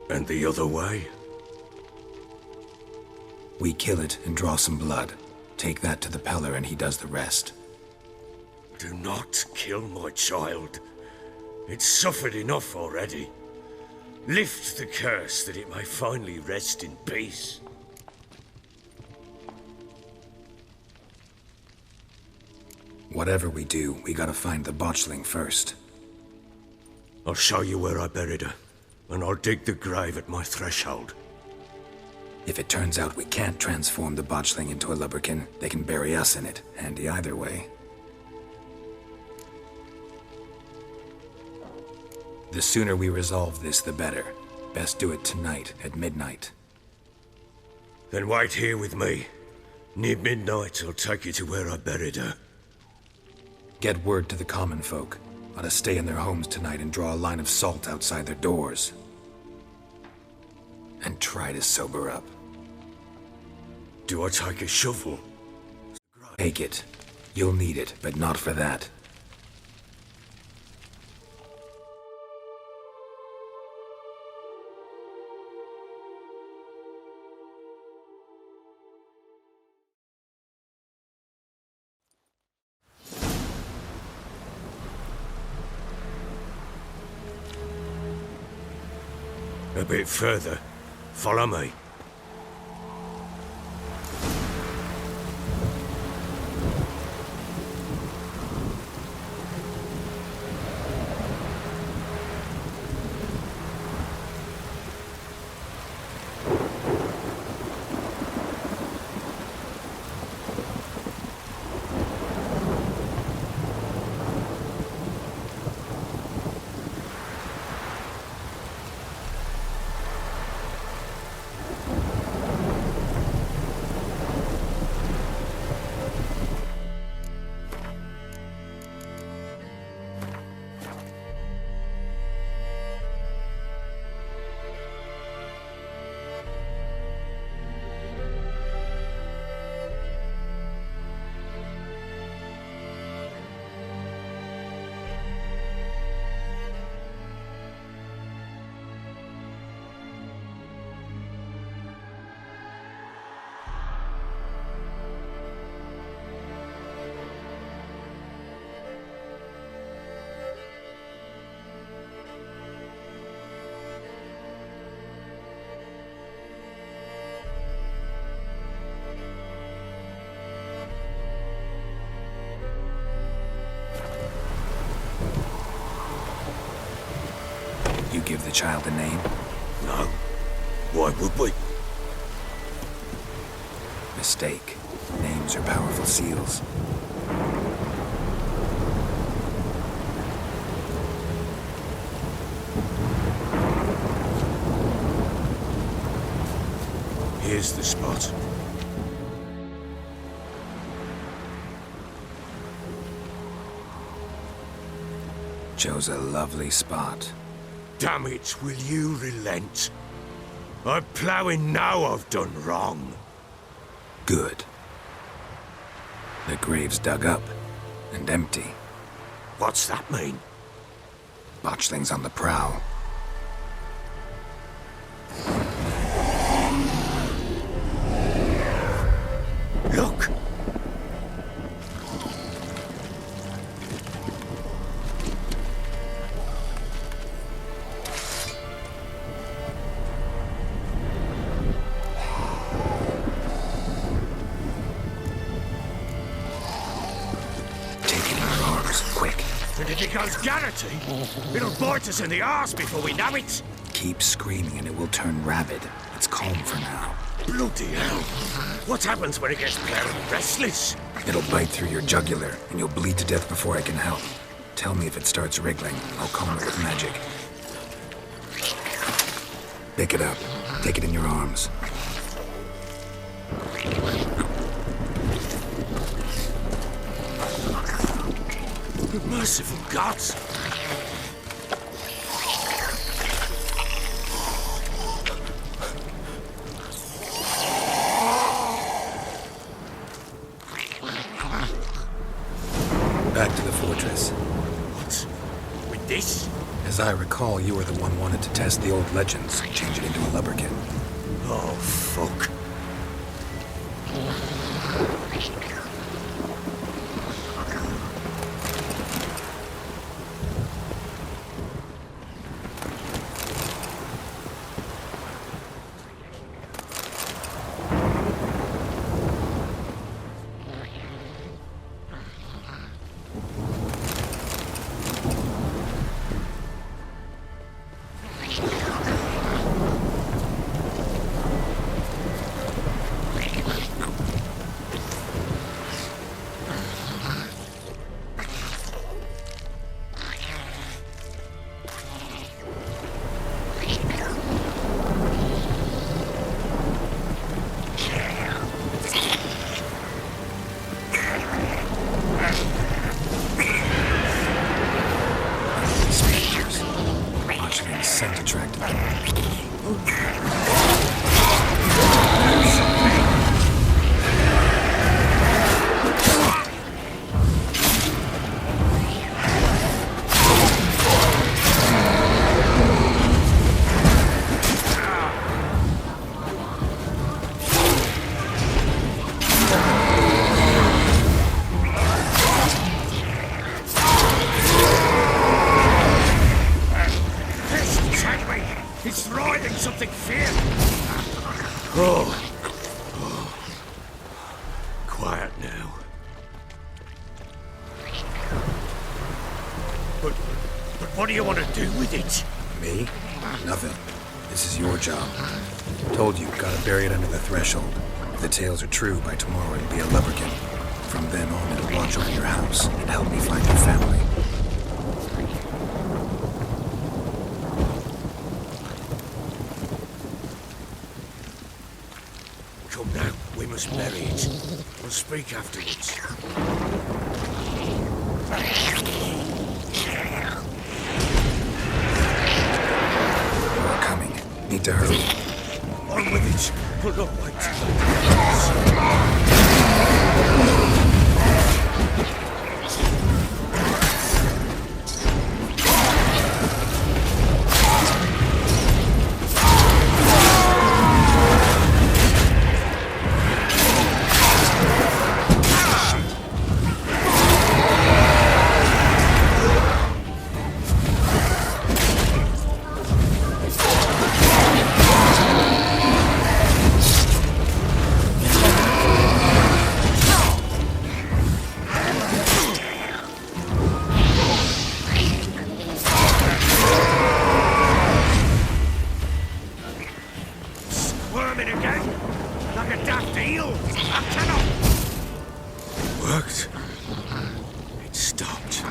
And the other way? We kill it and draw some blood. Take that to the Peller and he does the rest. Do not kill my child. It's suffered enough already. Lift the curse that it may finally rest in peace. Whatever we do, we gotta find the botchling first. I'll show you where I buried her, and I'll dig the grave at my threshold. If it turns out we can't transform the botchling into a lubberkin, they can bury us in it. Handy either way. The sooner we resolve this, the better. Best do it tonight, at midnight. Then wait here with me. Near midnight, I'll take you to where I buried her. Get word to the common folk. Ought to stay in their homes tonight and draw a line of salt outside their doors. And try to sober up. Do I take a shovel? Take it. You'll need it, but not for that. A bit further. Follow me. You give the child a name? No. Why would we? Mistake. Names are powerful seals. Here's the spot. Chose a lovely spot. Damn it, will you relent? I'm ploughing now I've done wrong. Good. The grave's dug up and empty. What's that mean? Botchling's on the prowl. Look! And if it goes Garrity, it'll bite us in the arse before we know it. Keep screaming and it will turn rabid. It's calm for now. Bloody hell. What happens when it gets very restless? It'll bite through your jugular and you'll bleed to death before I can help. Tell me if it starts wriggling. I'll calm it with magic. Pick it up. Take it in your arms. Merciful gods! Back to the fortress. What? With this? As I recall, recall, you were the one wanted to test the old legends, change it into a lubberkin. Oh, fuck. Scent attracted them. It's riding something fierce. Oh. Quiet now. But what do you want to do with it? Me? Nothing. This is your job. Told you, gotta bury it under the threshold. If the tales are true, by tomorrow it'll be a lubberkin. From then on, it'll watch over your house and help me find your family. Come now, we must bury it. We'll speak afterwards. We're coming. Need to hurry. On with it. We'll not wait till worked. It stopped.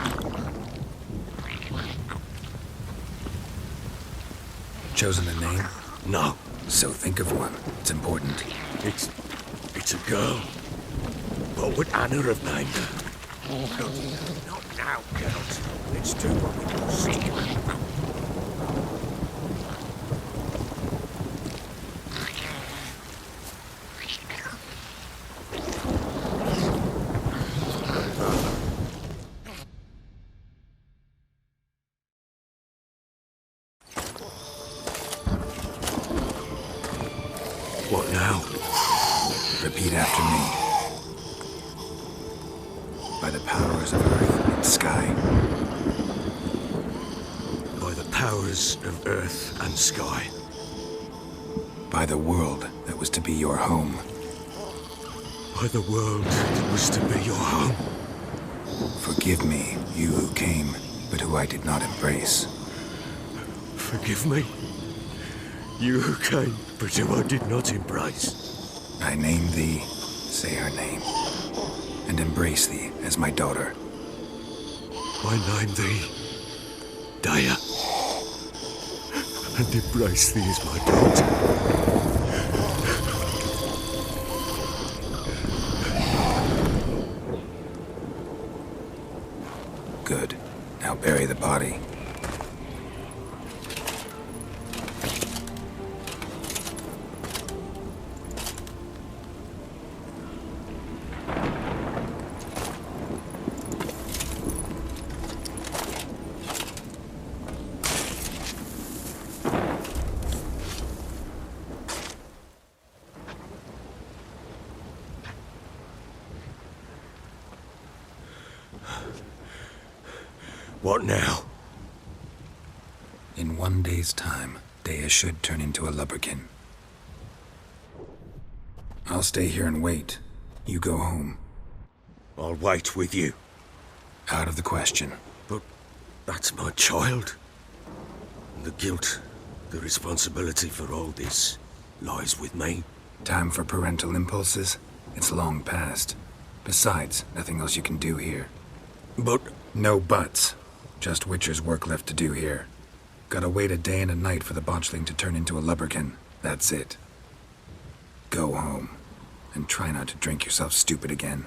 Chosen a name? No. So think of one. It's important. It's a girl. What would Anna have named her? Not now, Geralt. Let's do what we must. What now? Repeat after me. By the powers of earth and sky. By the powers of earth and sky. By the world that was to be your home. By the world that was to be your home. Forgive me, you who came, but who I did not embrace. Forgive me. You who came, but who I did not embrace. I name thee, say her name, and embrace thee as my daughter. I name thee, Daya, and embrace thee as my daughter. Good. Now bury the body. What now? In 1 day's time, Dea should turn into a lubberkin. I'll stay here and wait. You go home. I'll wait with you. Out of the question. But that's my child. The guilt, the responsibility for all this lies with me. Time for parental impulses? It's long past. Besides, nothing else you can do here. But... No buts. Just Witcher's work left to do here. Gotta wait a day and a night for the botchling to turn into a lubberkin. That's it. Go home. And try not to drink yourself stupid again.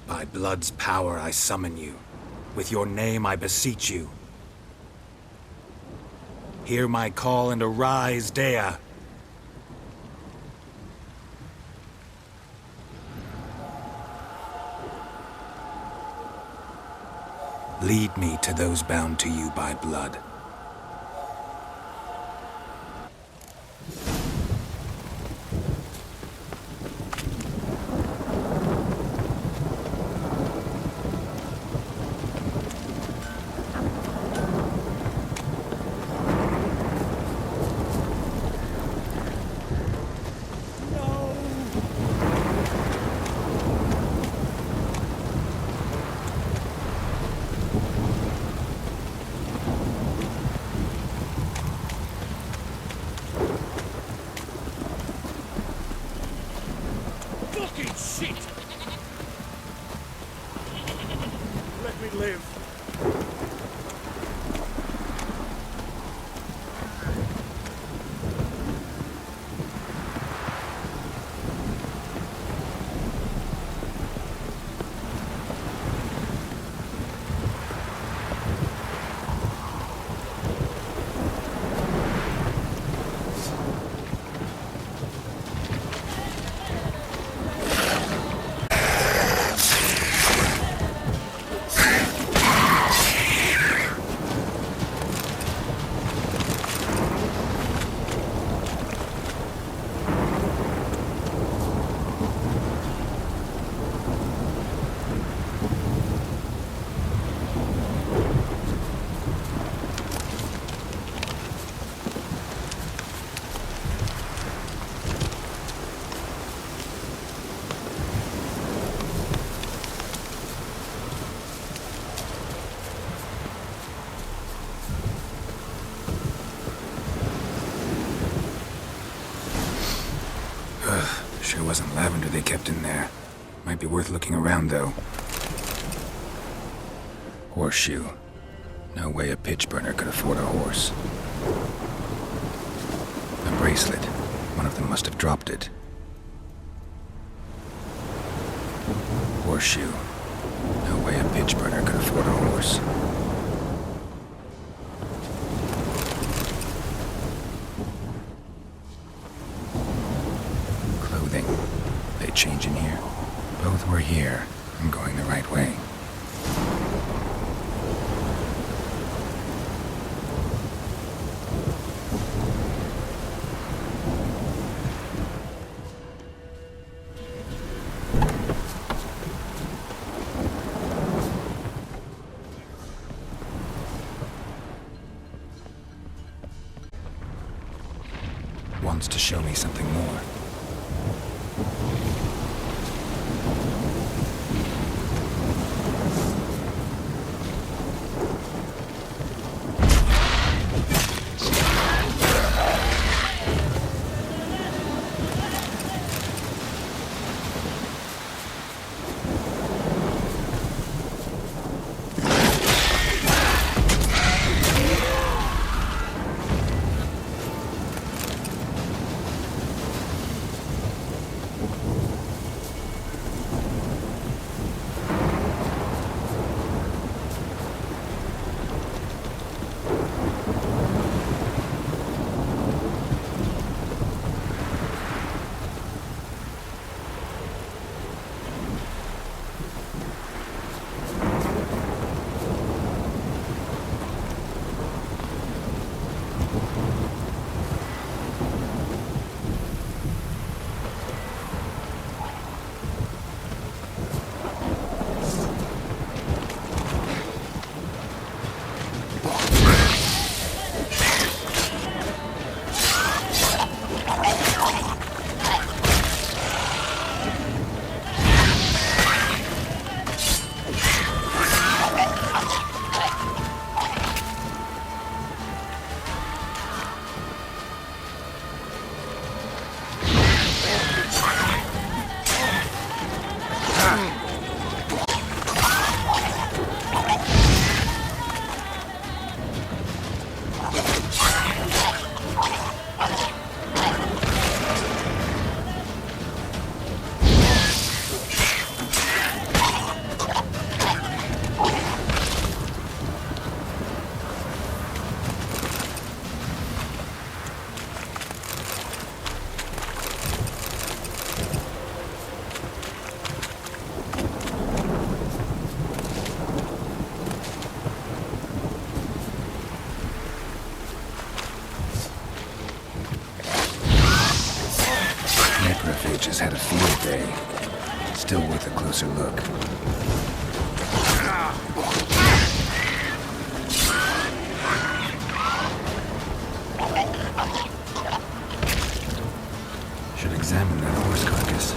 By blood's power I summon you. With your name I beseech you. Hear my call and arise, Dea. Lead me to those bound to you by blood. Shit! Let me live. Sure wasn't lavender they kept in there. Might be worth looking around, though. Horseshoe. No way a pitch burner could afford a horse. A bracelet. One of them must have dropped it. Horseshoe. No way a pitch burner could afford a horse. They change in here. Both were here. I'm going the right way. Wants to show me something more. Still worth a closer look. Should examine that horse carcass.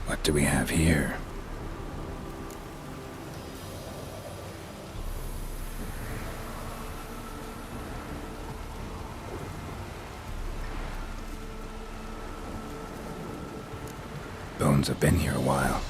What do we have here? Bones have been here a while.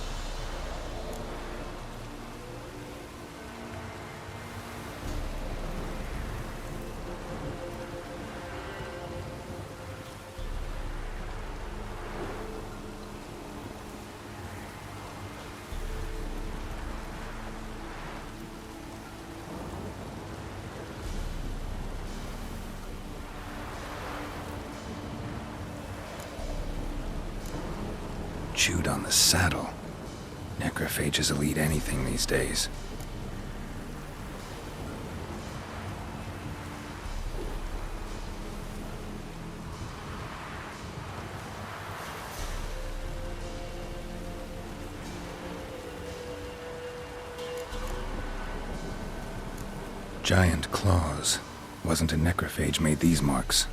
Chewed on the saddle. Necrophages will eat anything these days. Giant claws. Wasn't a necrophage made these marks.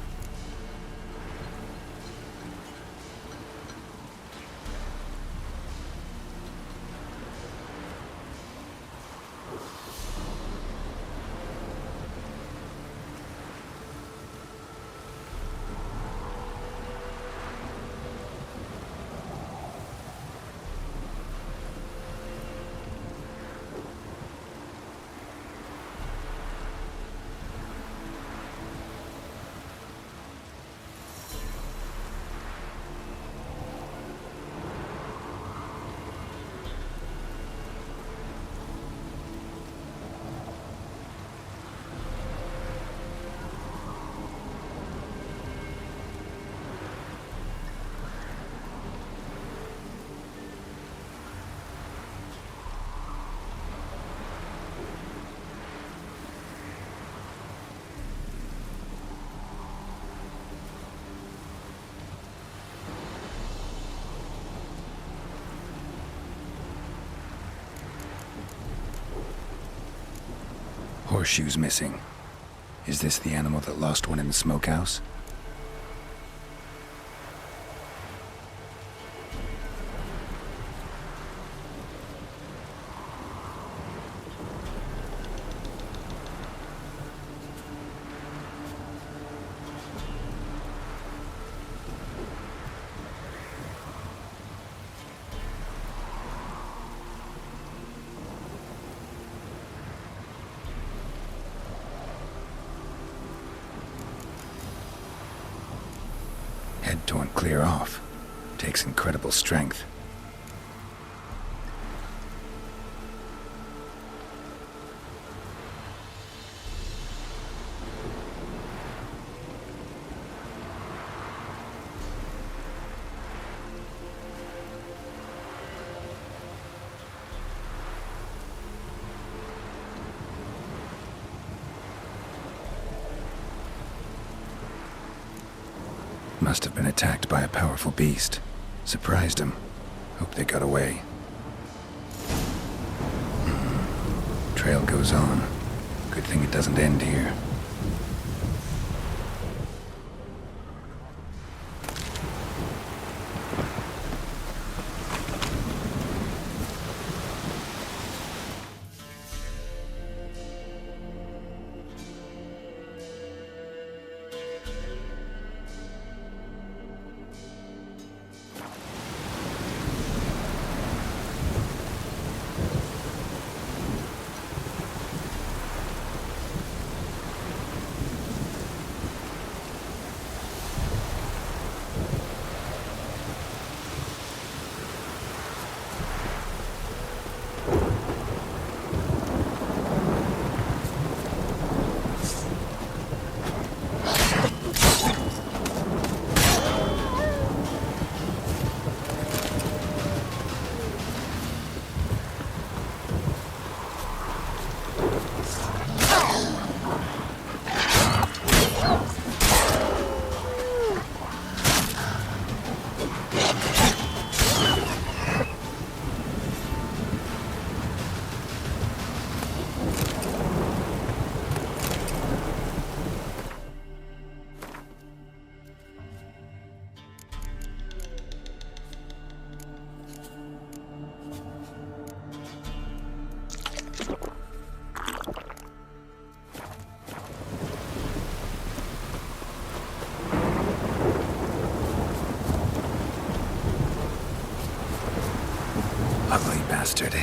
Horseshoes missing. Is this the animal that lost one in the smokehouse? Head torn clear off. Takes incredible strength. Must have been attacked by a powerful beast. Surprised him. Hope they got away. Trail goes on. Good thing it doesn't end here. bastard.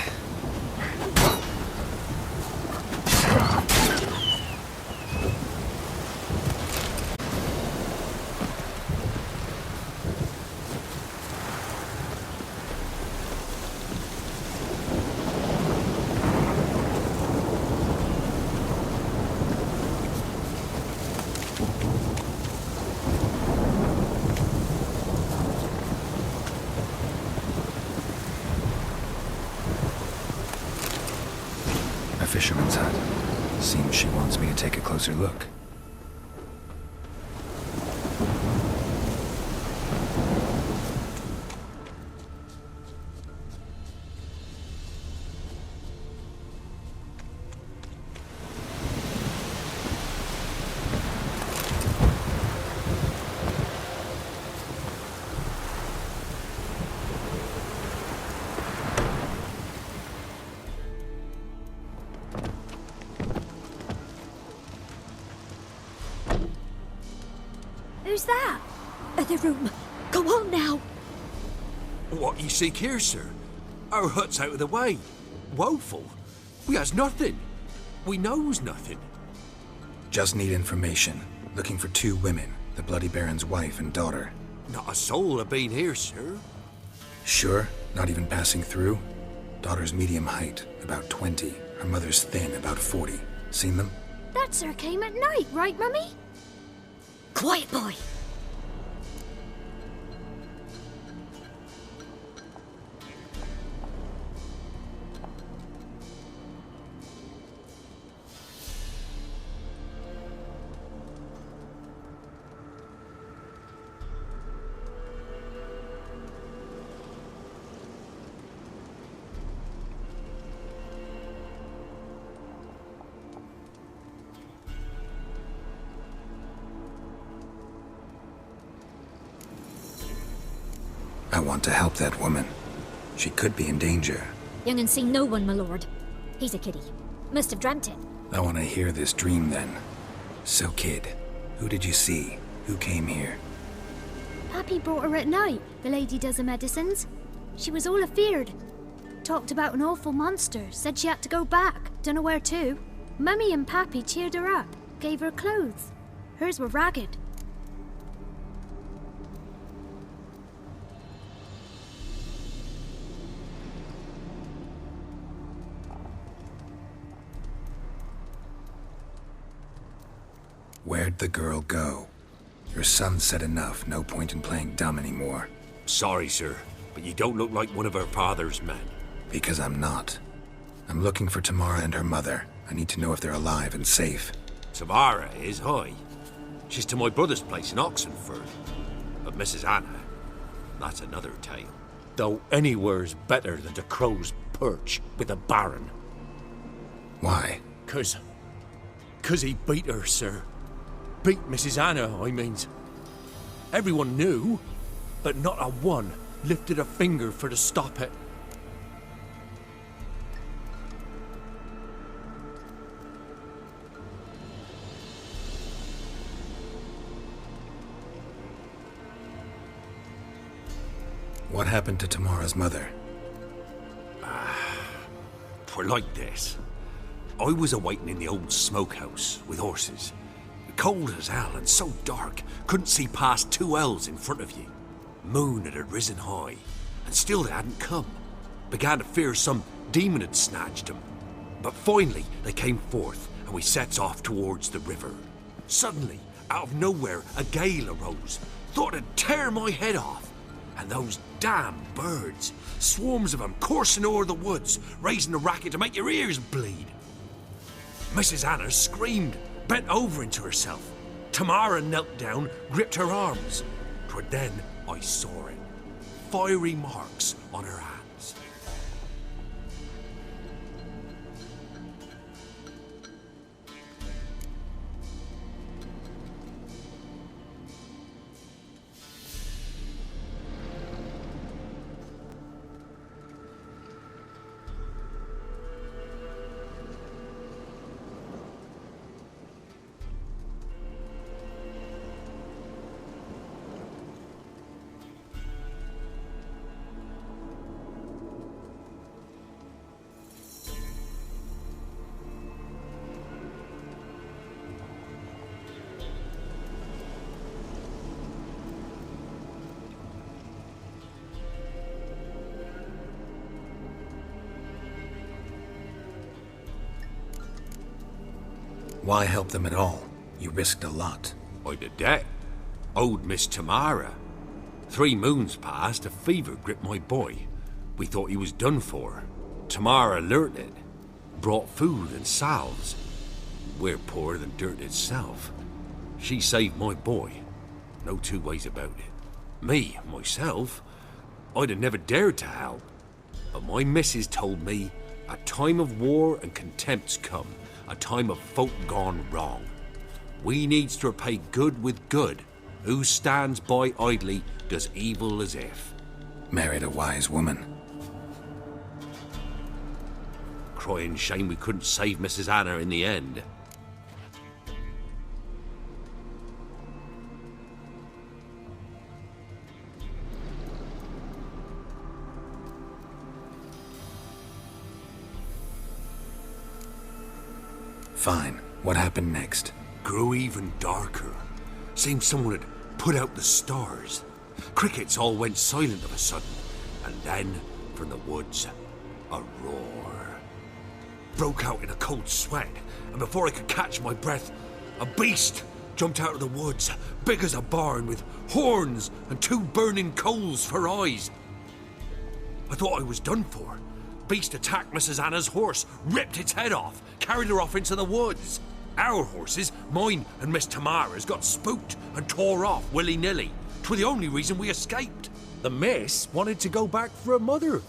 Fisherman's hut. Seems she wants me to take a closer look. Who's that? Other room. Go on now. What you seek here, sir? Our hut's out of the way. Woeful. We has nothing. We knows nothing. Just need information. Looking for 2 women, the Bloody Baron's wife and daughter. Not a soul have been here, sir. Sure? Not even passing through? Daughter's medium height, about 20. Her mother's thin, about 40. Seen them? That sir came at night, right, Mummy? Quiet, boy. I want to help that woman. She could be in danger. Young and seen no one, my lord. He's a kiddie. Must have dreamt it. I want to hear this dream then. So, kid, who did you see? Who came here? Pappy brought her at night, the lady does the medicines. She was all afeared. Talked about an awful monster, said she had to go back, dunno where to. Mummy and Pappy cheered her up, gave her clothes. Hers were ragged. Where'd the girl go? Your son said enough, no point in playing dumb anymore. Sorry, sir, but you don't look like one of her father's men. Because I'm not. I'm looking for Tamara and her mother. I need to know if they're alive and safe. Tamara is, hi. She's to my brother's place in Oxenford. But Mrs. Anna, that's another tale. Though anywhere's better than the crow's perch with the Baron. Why? 'Cause he beat her, sir. Beat Mrs. Anna, I means. Everyone knew, but not a one lifted a finger for to stop it. What happened to Tamara's mother? 'Twere like this. I was awaiting in the old smokehouse with horses. Cold as hell and so dark, couldn't see past 2 ells in front of you. Moon had risen high, and still they hadn't come. Began to fear some demon had snatched them. But finally they came forth, and we sets off towards the river. Suddenly, out of nowhere, a gale arose. Thought it'd tear my head off. And those damn birds, swarms of them coursing o'er the woods, raising a racket to make your ears bleed. Mrs. Anna screamed, bent over into herself. Tamara knelt down, gripped her arms. 'Twere then I saw it. Fiery marks on her hands. Why help them at all? You risked a lot. I'd a debt. Owed Miss Tamara. 3 moons passed, a fever gripped my boy. We thought he was done for. Tamara alerted. Brought food and salves. We're poorer than dirt itself. She saved my boy. No 2 ways about it. Me, myself, I'd have never dared to help. But my missus told me a time of war and contempt's come. A time of folk gone wrong. We needs to repay good with good. Who stands by idly does evil as if. Married a wise woman. Crying shame we couldn't save Mrs. Anna in the end. Fine. What happened next? Grew even darker. Seemed someone had put out the stars. Crickets all went silent of a sudden. And then, from the woods, a roar. Broke out in a cold sweat, and before I could catch my breath, a beast jumped out of the woods, big as a barn, with horns and 2 burning coals for eyes. I thought I was done for. Beast attacked Mrs. Anna's horse, ripped its head off, carried her off into the woods. Our horses, mine and Miss Tamara's, got spooked and tore off willy-nilly. 'Twas the only reason we escaped. The miss wanted to go back for her mother,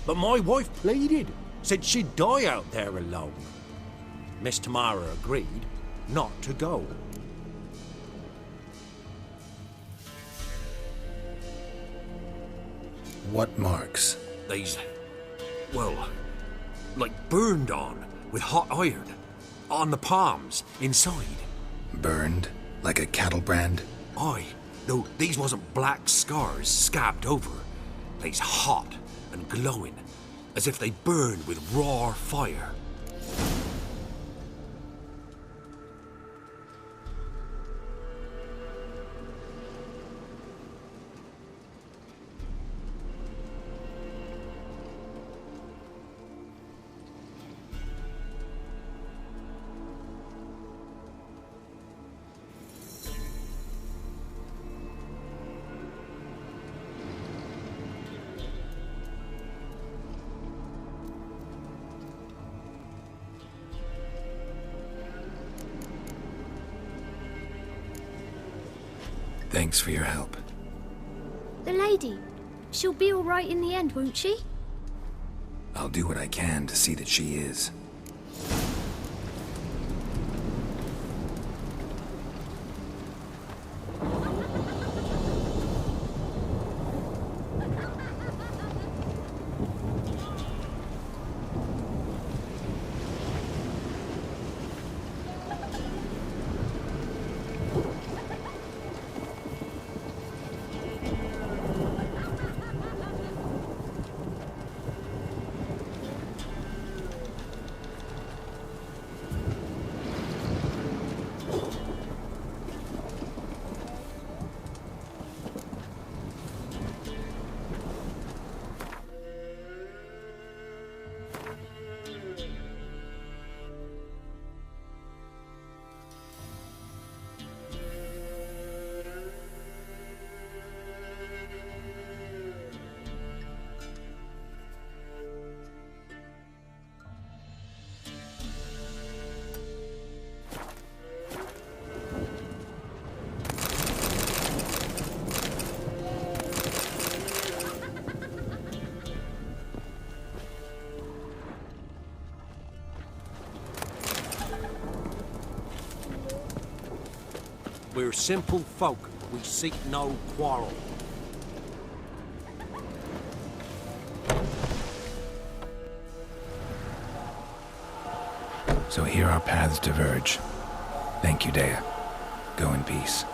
but my wife pleaded, said she'd die out there alone. Miss Tamara agreed not to go. What marks? These, well, like burned on with hot iron. On the palms, inside. Burned? Like a cattle brand? Aye. No, these wasn't black scars scabbed over. They's hot and glowing, as if they burned with raw fire. Thanks for your help. The lady. She'll be all right in the end, won't she? I'll do what I can to see that she is. We're simple folk. We seek no quarrel. So here our paths diverge. Thank you, Dea. Go in peace.